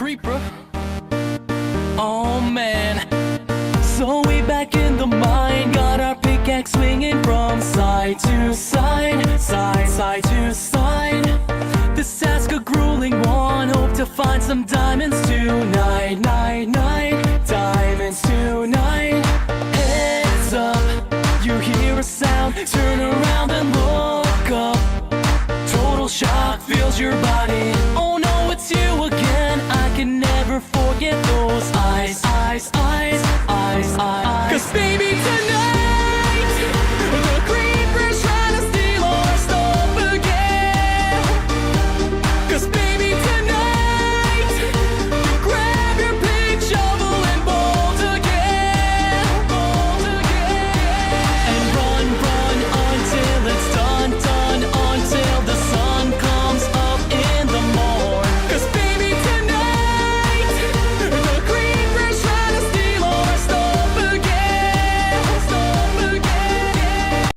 creeper. Oh man. So we back in the mine, got our pickaxe swinging from side to side, side to side. This task a grueling one, hope to find some diamonds tonight, diamonds tonight. Heads up, you hear a sound, turn around and look up. Total shock fills your body. Oh no, it's you again. I can never forget those eyes. 'Cause baby tonight